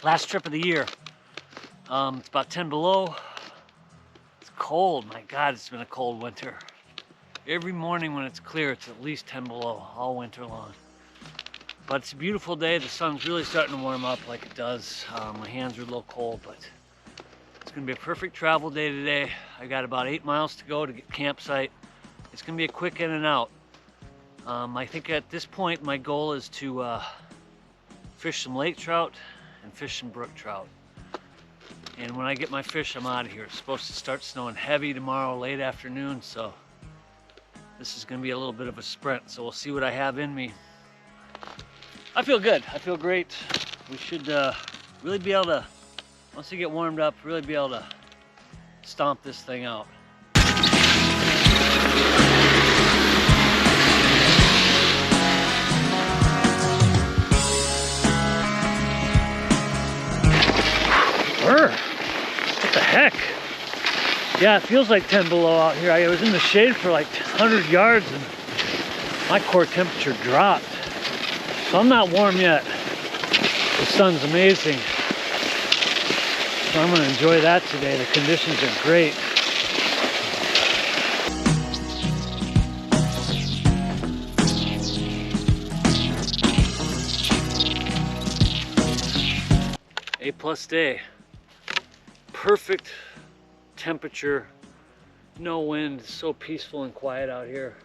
Last trip of the year. It's about 10 below. It's cold. My God, it's been a cold winter. Every morning when it's clear, it's at least 10 below all winter long. But it's a beautiful day. The sun's really starting to warm up like it does. My hands are a little cold, but it's gonna be a perfect travel day today. I got about 8 miles to go to get campsite. It's gonna be a quick in and out. I think at this point, my goal is to fish some lake trout and fish some brook trout. And when I get my fish, I'm out of here. It's supposed to start snowing heavy tomorrow, late afternoon, so this is gonna be a little bit of a sprint. So we'll see what I have in me. I feel good, I feel great. We should really be able to, once we get warmed up, really be able to stomp this thing out. What the heck? Yeah, it feels like 10 below out here. I was in the shade for like 100 yards and my core temperature dropped. So I'm not warm yet. The sun's amazing. So I'm gonna enjoy that today. The conditions are great. A+ day. Perfect temperature, no wind, it's so peaceful and quiet out here.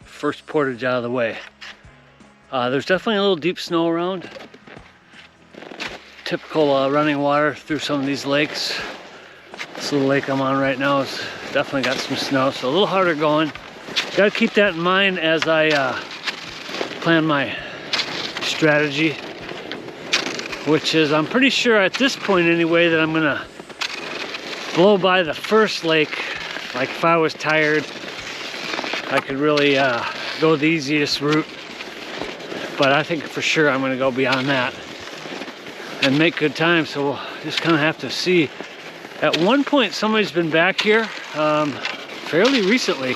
First portage out of the way. There's definitely a little deep snow around. Typical running water through some of these lakes. This little lake I'm on right now has definitely got some snow, so a little harder going. Got to keep that in mind as I plan my strategy, which is I'm pretty sure at this point anyway that I'm gonna blow by the first lake. Like if I was tired, I could really go the easiest route, but I think for sure I'm gonna go beyond that and make good time, so we'll just kind of have to see. At one point, somebody's been back here fairly recently.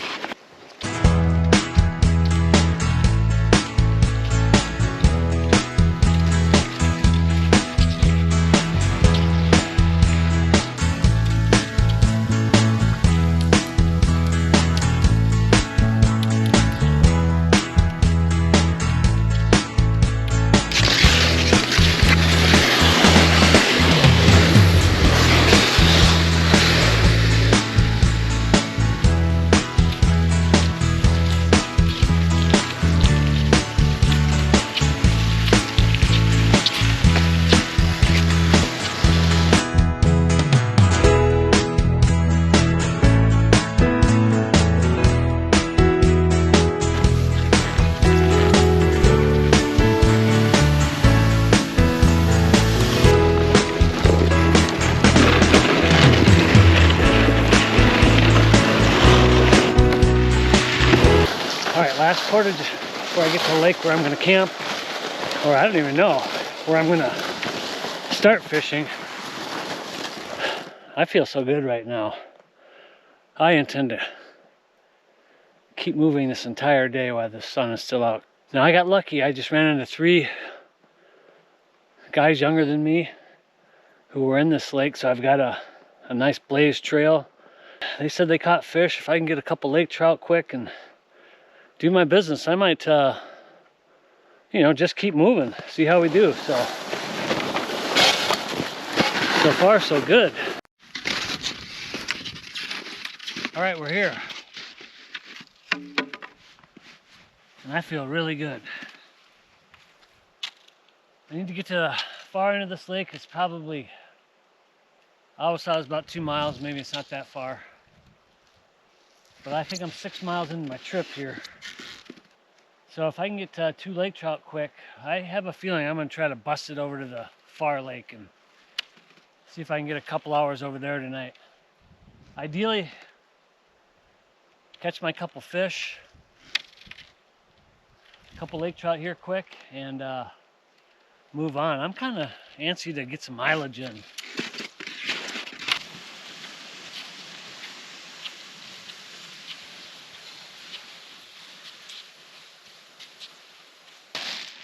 Last portage before I get to the lake where I'm going to camp, or I don't even know where I'm going to start fishing. I feel so good right now. I intend to keep moving this entire day while the sun is still out. Now I got lucky. I just ran into 3 guys younger than me who were in this lake, so I've got a nice blaze trail. They said they caught fish. If I can get a couple lake trout quick and do my business, I might, you know, just keep moving, see how we do. So far, so good. All right, we're here. And I feel really good. I need to get to the far end of this lake. It's probably, I always thought it was about 2 miles. Maybe it's not that far. But I think I'm 6 miles into my trip here. So if I can get 2 lake trout quick, I have a feeling I'm going to try to bust it over to the far lake and see if I can get a couple hours over there tonight. Ideally, catch my couple fish, a couple lake trout here quick, and move on. I'm kind of antsy to get some mileage in.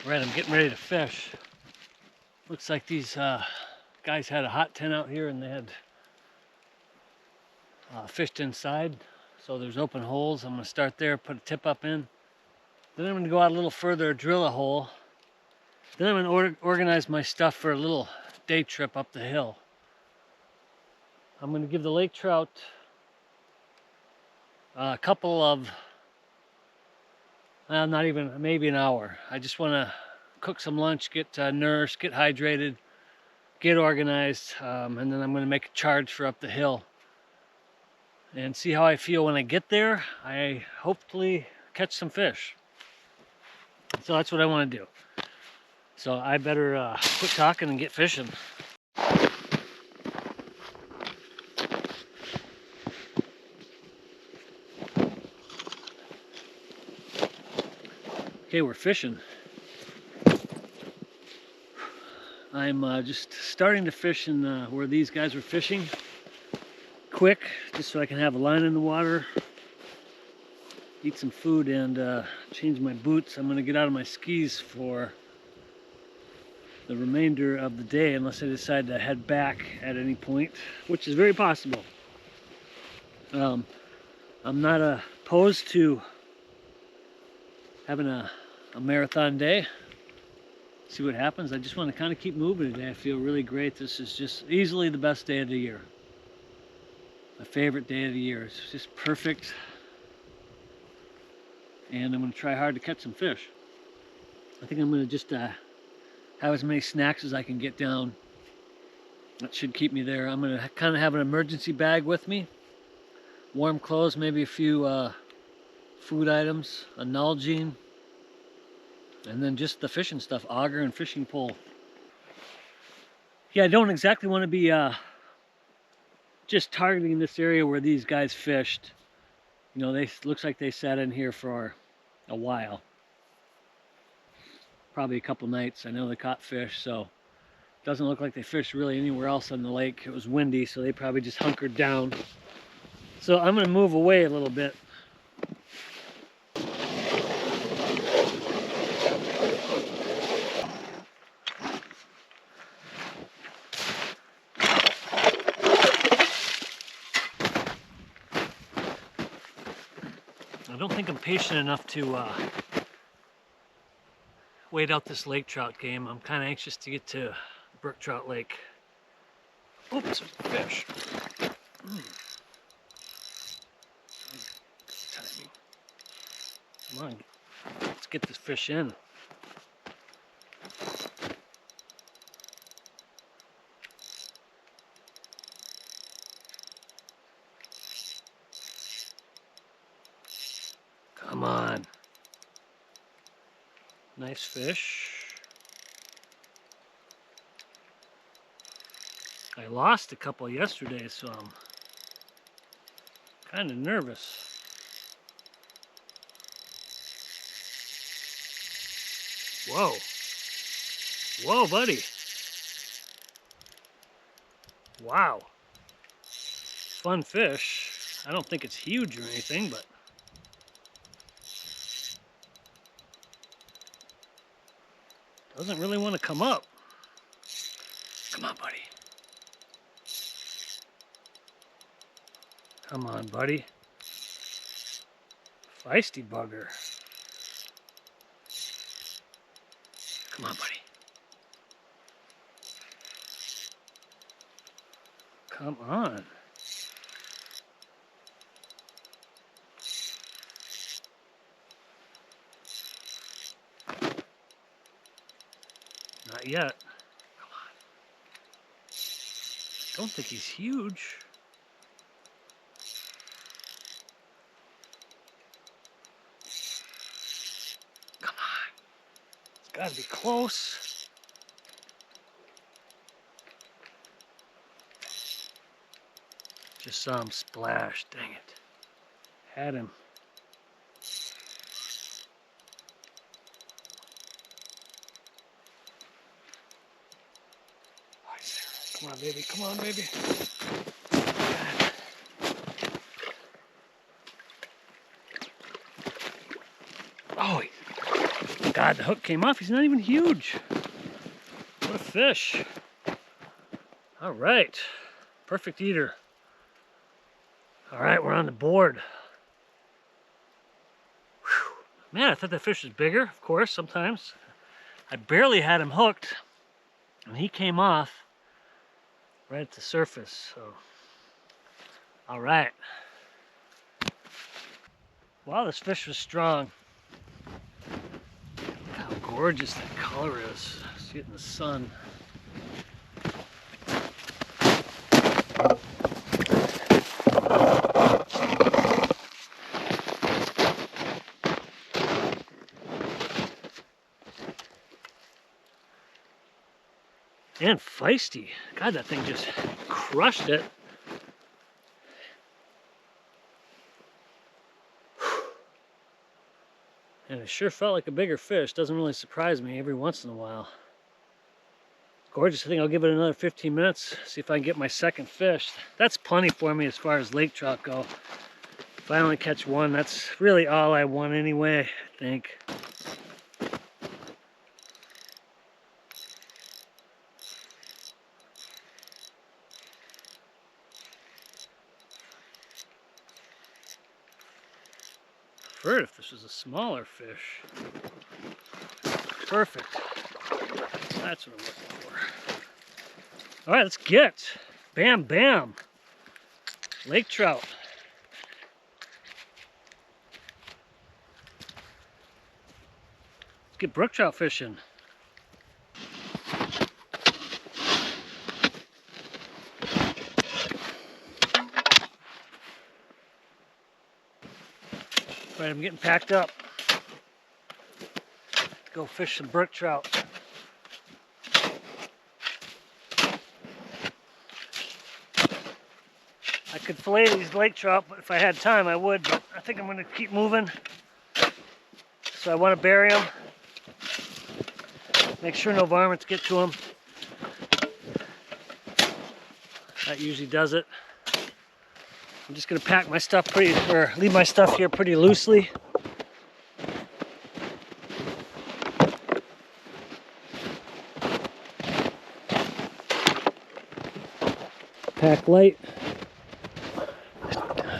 Right, I'm getting ready to fish. Looks like these guys had a hot tent out here and they had fished inside. So there's open holes. I'm gonna start there, put a tip up in. Then I'm gonna go out a little further, drill a hole. Then I'm gonna organize my stuff for a little day trip up the hill. I'm gonna give the lake trout a couple of, not even, maybe an hour. I just wanna cook some lunch, get nourished, get hydrated, get organized, and then I'm gonna make a charge for up the hill and see how I feel when I get there. I hopefully catch some fish. So that's what I want to do. So I better quit talking and get fishing. Okay, we're fishing. I'm just starting to fish in where these guys were fishing. Quick, just so I can have a line in the water, eat some food, and change my boots. I'm going to get out of my skis for the remainder of the day unless I decide to head back at any point, which is very possible. I'm not opposed to having a marathon day. See what happens. I just want to kind of keep moving today. I feel really great. This is just easily the best day of the year. My favorite day of the year. It's just perfect. And I'm going to try hard to catch some fish. I think I'm going to just have as many snacks as I can get down. That should keep me there. I'm going to kind of have an emergency bag with me. Warm clothes, maybe a few food items, a Nalgene, and then just the fishing stuff, auger and fishing pole. Yeah, I don't exactly want to be just targeting this area where these guys fished. You know, they looks like they sat in here for a while. Probably a couple nights. I know they caught fish, so it doesn't look like they fished really anywhere else on the lake. It was windy, so they probably just hunkered down. So I'm going to move away a little bit. I don't think I'm patient enough to wait out this lake trout game. I'm kind of anxious to get to Brook Trout Lake. Oops, fish. Timing. Come on, let's get this fish in. Come on. Nice fish. I lost a couple yesterday, so I'm kind of nervous. Whoa. Whoa, buddy. Wow. Fun fish. I don't think it's huge or anything, but doesn't really want to come up. Come on, buddy. Come on, buddy. Feisty bugger. Come on, buddy. Come on. Not yet. Come on. Don't think he's huge. Come on. It's got to be close. Just saw him splash. Dang it. Had him. Come on, baby. Come on, baby. Oh, God, the hook came off. He's not even huge. What a fish. All right. Perfect eater. All right, we're on the board. Whew. Man, I thought that fish was bigger, of course, sometimes. I barely had him hooked, and he came off right at the surface, so. All right. Wow, this fish was strong. Look how gorgeous that color is. See it in the sun. And feisty. God, that thing just crushed it. And it sure felt like a bigger fish. Doesn't really surprise me every once in a while. Gorgeous. I think I'll give it another 15 minutes. See if I can get my second fish. That's plenty for me as far as lake trout go. If I only catch one, that's really all I want anyway, I think. Preferred if this was a smaller fish. Perfect. That's what I'm looking for. All right, let's get. Bam, bam. Lake trout. Let's get brook trout fishing. All right, I'm getting packed up. Let's go fish some brook trout. I could fillet these lake trout, but if I had time, I would. But I think I'm going to keep moving. So I want to bury them. Make sure no varmints get to them. That usually does it. I'm just going to pack my stuff leave my stuff here pretty loosely. Pack light.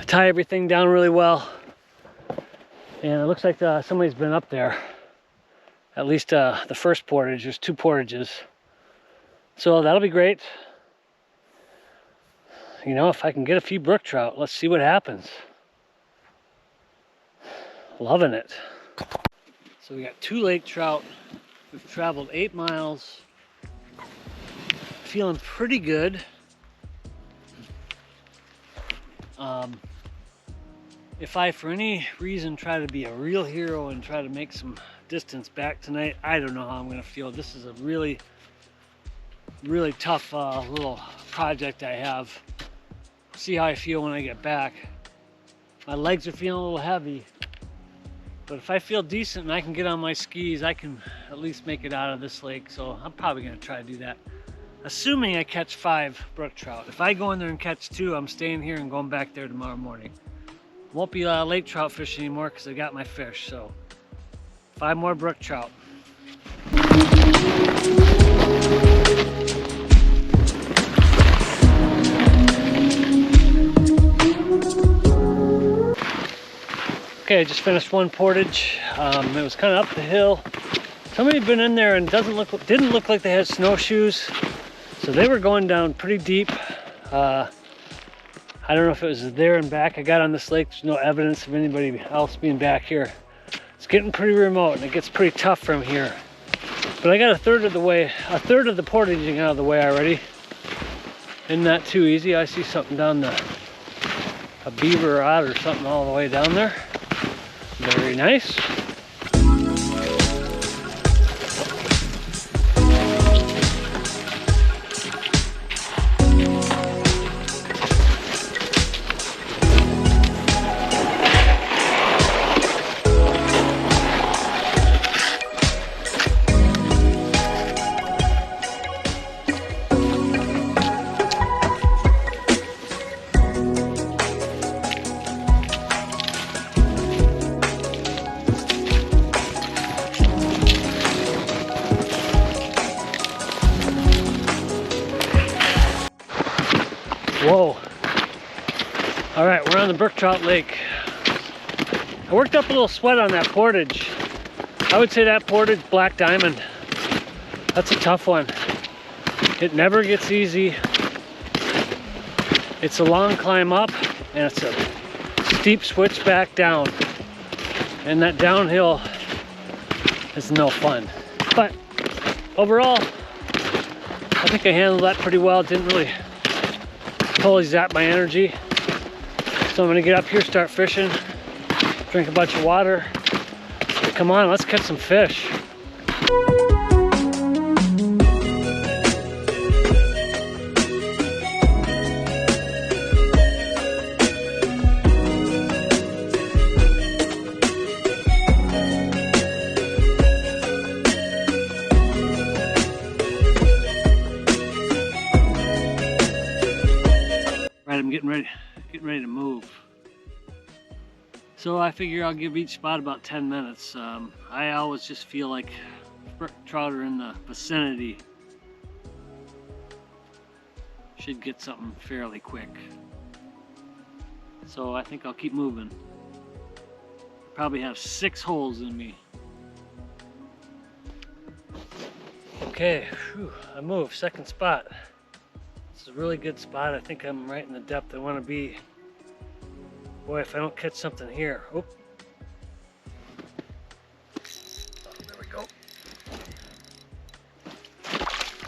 Tie everything down really well. And it looks like somebody's been up there. At least the first portage. There's 2 portages. So that'll be great. You know, if I can get a few brook trout, let's see what happens. Loving it. So we got 2 lake trout. We've traveled 8 miles. Feeling pretty good. If I, for any reason, try to be a real hero and try to make some distance back tonight, I don't know how I'm going to feel. This is a really, really tough little project I have. See how I feel when I get back. My legs are feeling a little heavy, but if I feel decent and I can get on my skis, I can at least make it out of this lake. So I'm probably going to try to do that, assuming I catch 5 brook trout. If I go in there and catch 2, I'm staying here and going back there tomorrow morning. Won't be lake trout fishing anymore because I got my fish. So 5 more brook trout. Okay, I just finished one portage. It was kind of up the hill. Somebody had been in there and didn't look like they had snowshoes, so they were going down pretty deep. I don't know if it was there and back. I got on this lake. There's no evidence of anybody else being back here. It's getting pretty remote and it gets pretty tough from here. But I got a third of the portaging out of the way already. Isn't that too easy? I see something down a beaver or otter or something all the way down there. Very nice. on the Brook Trout Lake. I worked up a little sweat on that portage. I would say that portage Black Diamond, that's a tough one. It never gets easy. It's a long climb up and it's a steep switch back down. And that downhill is no fun. But overall, I think I handled that pretty well. Didn't really totally zap my energy. So I'm gonna get up here, start fishing, drink a bunch of water. Come on, let's catch some fish. Right, I'm getting ready to move. So I figure I'll give each spot about 10 minutes. I always just feel like brook trout are in the vicinity. Should get something fairly quick. So I think I'll keep moving. Probably have 6 holes in me. Okay, whew, I moved, second spot. This is a really good spot. I think I'm right in the depth I want to be. Boy, if I don't catch something here. Oh, there we go.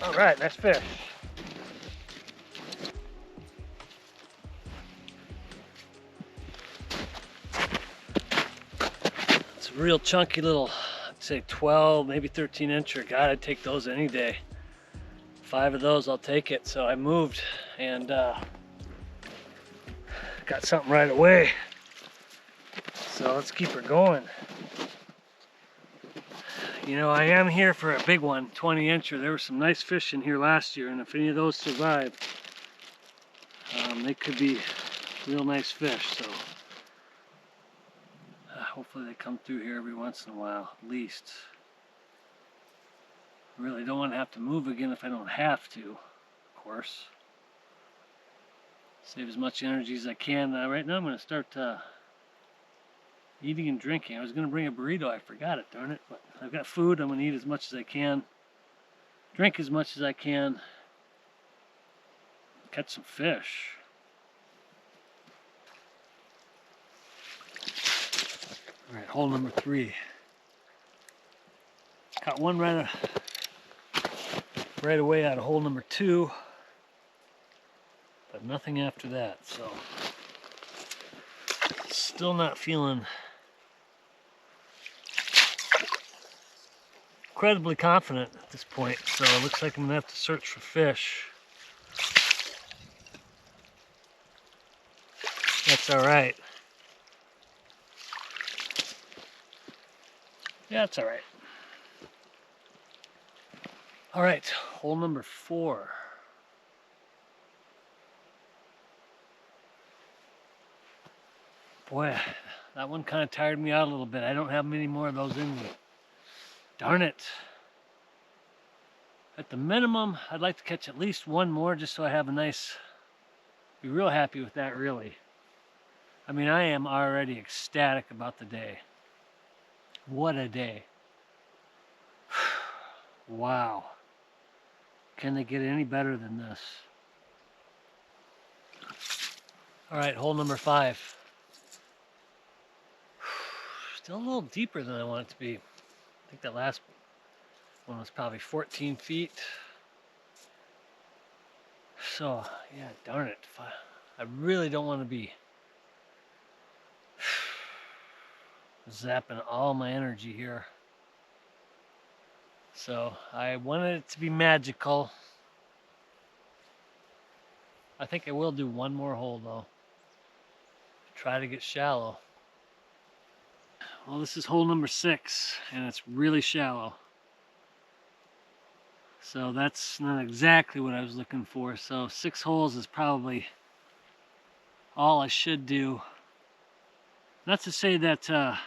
All right, nice fish. It's a real chunky little, I'd say 12, maybe 13 incher. God, I'd take those any day. 5 of those, I'll take it. So I moved and got something right away. So let's keep her going. You know, I am here for a big one, 20 incher. There were some nice fish in here last year, and if any of those survive, they could be real nice fish. So hopefully they come through here every once in a while, at least. Really don't want to have to move again if I don't have to, of course. Save as much energy as I can. Right now I'm going to start eating and drinking. I was going to bring a burrito. I forgot it, darn it. But I've got food. I'm going to eat as much as I can. Drink as much as I can. Catch some fish. All right, hole number 3. Caught one right away out of hole number 2. But nothing after that, so still not feeling incredibly confident at this point, so it looks like I'm gonna have to search for fish. That's all right. Yeah, it's all right. All right, hole number 4. Boy, that one kind of tired me out a little bit. I don't have many more of those in me. Darn it. At the minimum, I'd like to catch at least one more just so I have a nice, be real happy with that, really. I mean, I am already ecstatic about the day. What a day. Wow. Can they get any better than this? All right, hole number 5. Still a little deeper than I want it to be. I think that last one was probably 14 feet. So, yeah, darn it. I really don't want to be zapping all my energy here. So, I wanted it to be magical. I think I will do one more hole, though. Try to get shallow. Well, this is hole number 6, and it's really shallow. So that's not exactly what I was looking for. So 6 holes is probably all I should do. Not to say that I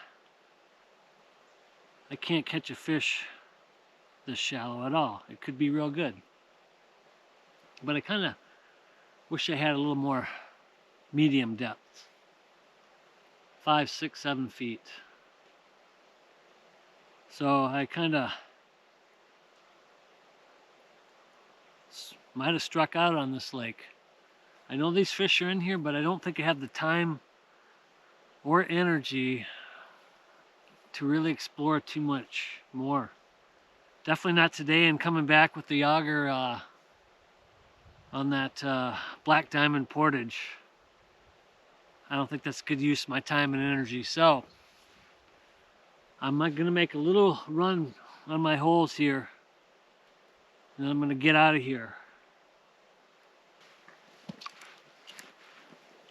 can't catch a fish this shallow at all. It could be real good. But I kind of wish I had a little more medium depth. 5, 6, 7 feet. So I kind of might have struck out on this lake. I know these fish are in here, but I don't think I have the time or energy to really explore too much more. Definitely not today, and coming back with the auger on that black diamond portage. I don't think that's good use of my time and energy. So I'm gonna make a little run on my holes here, and then I'm gonna get out of here.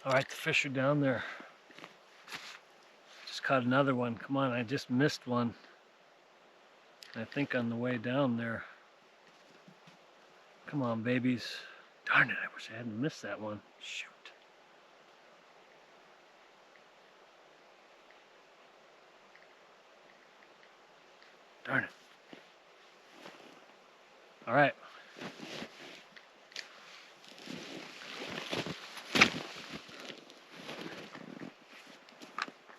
All right, the fish are down there. Just caught another one. Come on, I just missed one. I think on the way down there. Come on, babies. Darn it, I wish I hadn't missed that one. Shoot. Darn it. All right.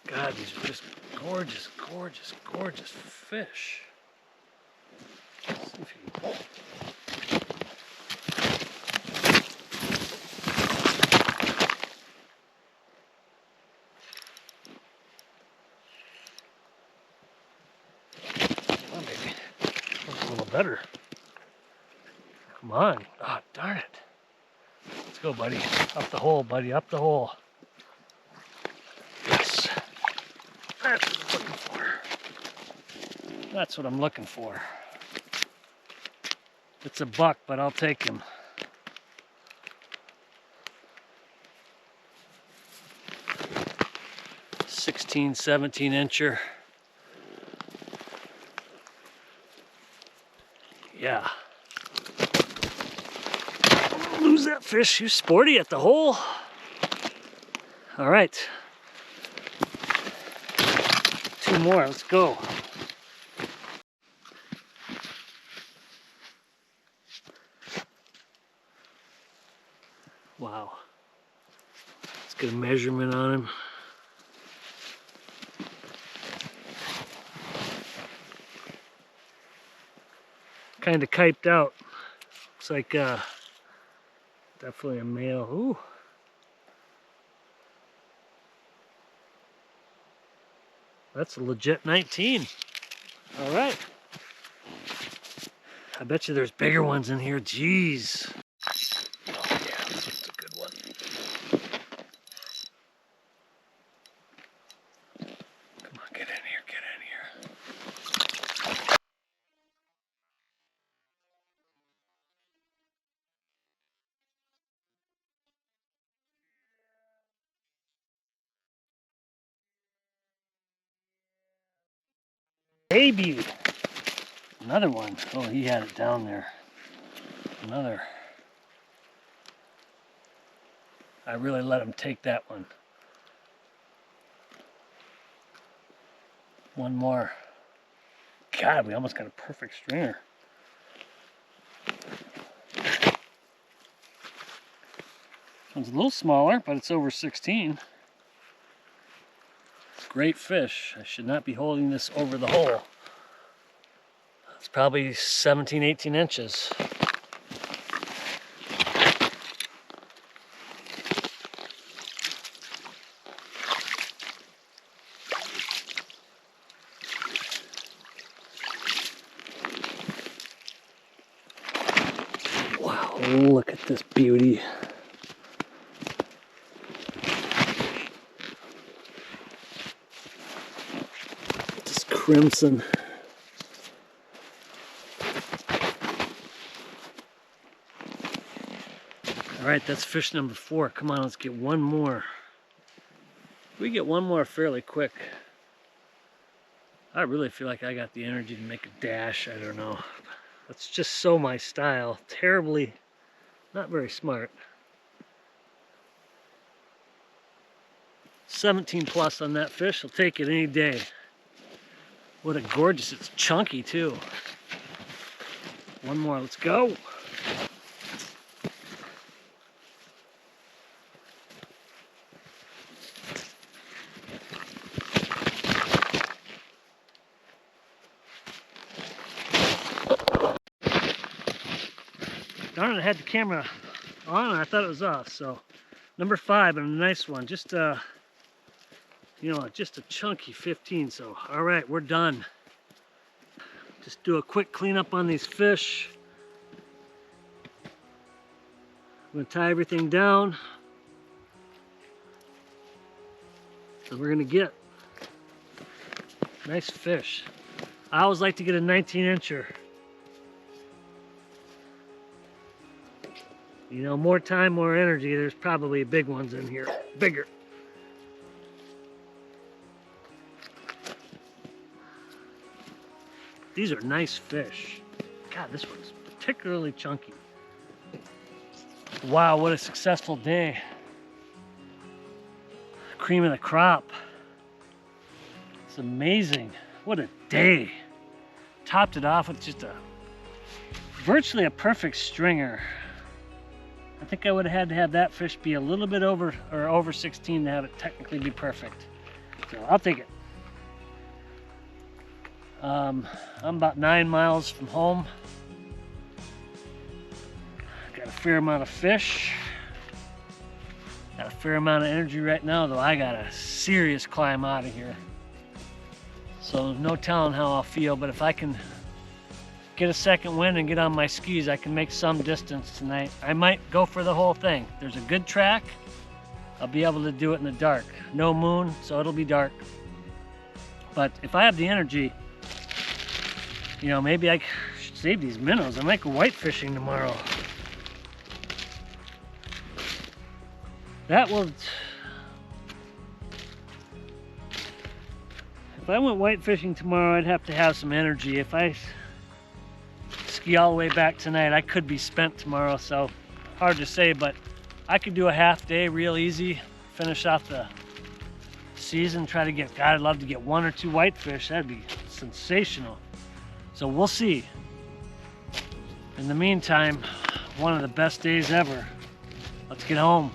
God, these are just gorgeous, gorgeous, gorgeous fish. Let's see if you can... Come on, baby. That's a little better. Come on. Oh, darn it. Let's go, buddy. Up the hole, buddy. Up the hole. Yes. That's what I'm looking for. That's what I'm looking for. It's a buck, but I'll take him. "16, 17 incher. Yeah. Lose that fish. He's sporty at the hole. All right. 2 more. Let's go. Wow. Let's get a measurement on him. Kind of kiped out. Looks like definitely a male. Ooh. That's a legit 19. All right. I bet you there's bigger ones in here. Jeez. Oh yeah, this one's a good one. Come on, get in here, get in here. Baby! Another one. Oh, he had it down there. Another. I really let him take that one. One more. God, we almost got a perfect stringer. This one's a little smaller, but it's over 16. Great fish. I should not be holding this over the hole. It's probably 17, 18 inches. Wow, look at this beauty. Just crimson. All right, that's fish number 4. Come on, let's get one more. We get one more fairly quick. I really feel like I got the energy to make a dash. I don't know. That's just so my style. Terribly, not very smart. 17 plus on that fish. I'll take it any day. What a gorgeous, it's chunky too. One more, let's go. Darn it, I had the camera on and I thought it was off. So number 5 and a nice one. Just you know, just a chunky 15. So all right, we're done. Just do a quick cleanup on these fish. I'm gonna tie everything down. So we're gonna get nice fish. I always like to get a 19-incher. You know, more time, more energy. There's probably big ones in here, bigger. These are nice fish. God, this one's particularly chunky. Wow, what a successful day. Cream of the crop. It's amazing. What a day. Topped it off with just virtually a perfect stringer. I think I would have had to have that fish be a little bit over 16 to have it technically be perfect. So I'll take it. I'm about 9 miles from home. Got a fair amount of fish. Got a fair amount of energy right now, though I got a serious climb out of here. So no telling how I'll feel, but if I can get a second wind and get on my skis, I can make some distance tonight. I might go for the whole thing. There's a good track. I'll be able to do it in the dark. No moon, so it'll be dark. But if I have the energy, you know, maybe I should save these minnows. I might go white fishing tomorrow. That will... If I went white fishing tomorrow, I'd have to have some energy. If I ski all the way back tonight, I could be spent tomorrow, so hard to say, but I could do a half day real easy, finish off the season, try to get, God, I'd love to get 1 or 2 whitefish. That'd be sensational. So we'll see. In the meantime, one of the best days ever. Let's get home.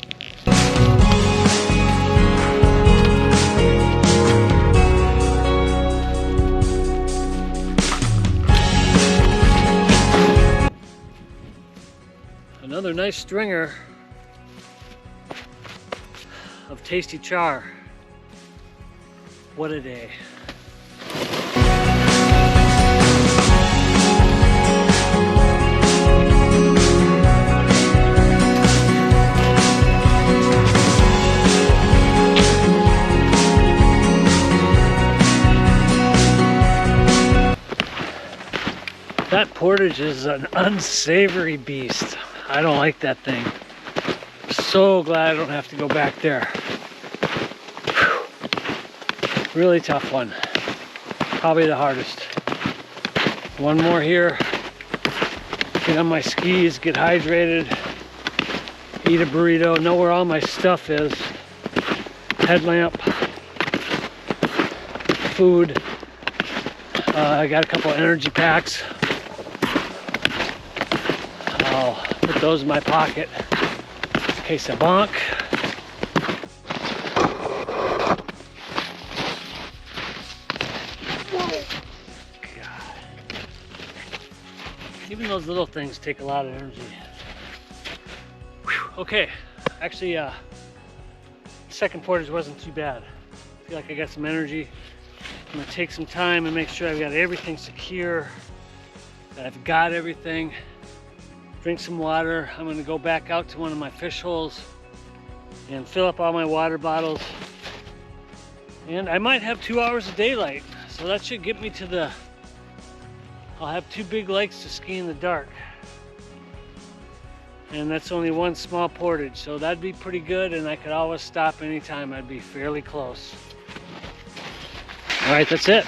Another nice stringer of tasty char. What a day. That portage is an unsavory beast. I don't like that thing. I'm so glad I don't have to go back there. Whew. Really tough one. Probably the hardest. One more here. Get on my skis, get hydrated, eat a burrito, know where all my stuff is. Headlamp, food. I got a couple of energy packs. I'll put those in my pocket in case I bonk. God. Even those little things take a lot of energy. Whew. Okay, actually, second portage wasn't too bad. I feel like I got some energy. I'm gonna take some time and make sure I've got everything secure, that I've got everything. Drink some water. I'm gonna go back out to one of my fish holes and fill up all my water bottles. And I might have 2 hours of daylight, so that should get me to the, I'll have 2 big lakes to ski in the dark. And that's only one small portage, so that'd be pretty good, and I could always stop anytime. I'd be fairly close. All right, that's it.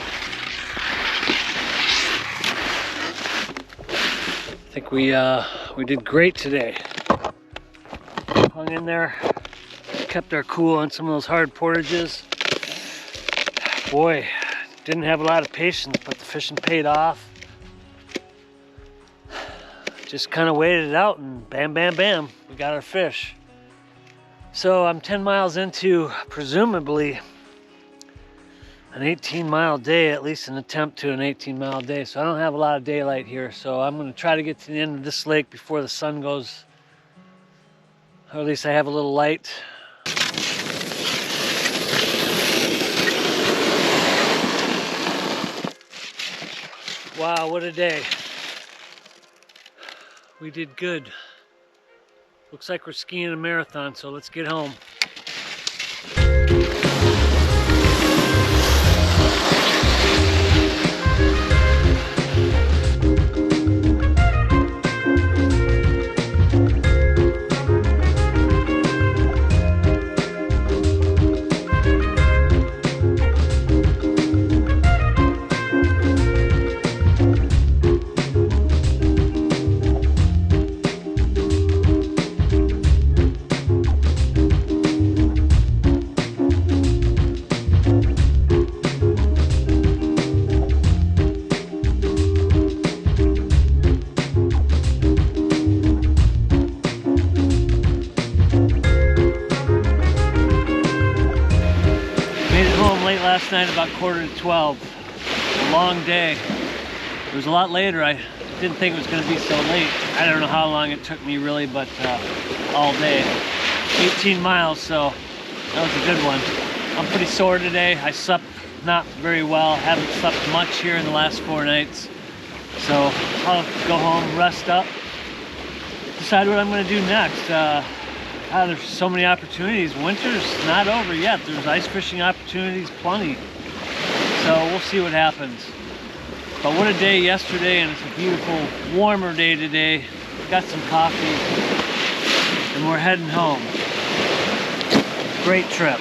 I think we did great today. Hung in there, kept our cool on some of those hard portages. Boy, didn't have a lot of patience, but the fishing paid off. Just kind of waited it out and bam, bam, bam, we got our fish. So I'm 10 miles into presumably an 18-mile day, at least an attempt to an 18-mile day. So I don't have a lot of daylight here. So I'm going to try to get to the end of this lake before the sun goes, or at least I have a little light. Wow, what a day. We did good. Looks like we're skiing a marathon, so let's get home. Late last night, about 11:45. A long day. It was a lot later. I didn't think it was going to be so late. I don't know how long it took me really, but all day. 18 miles, so that was a good one. I'm pretty sore today. I slept not very well. Haven't slept much here in the last 4 nights. So I'll go home, rest up, decide what I'm going to do next. There's so many opportunities. Winter's not over yet. There's ice fishing opportunities plenty. So we'll see what happens. But what a day yesterday, and it's a beautiful, warmer day today. Got some coffee, and we're heading home. Great trip.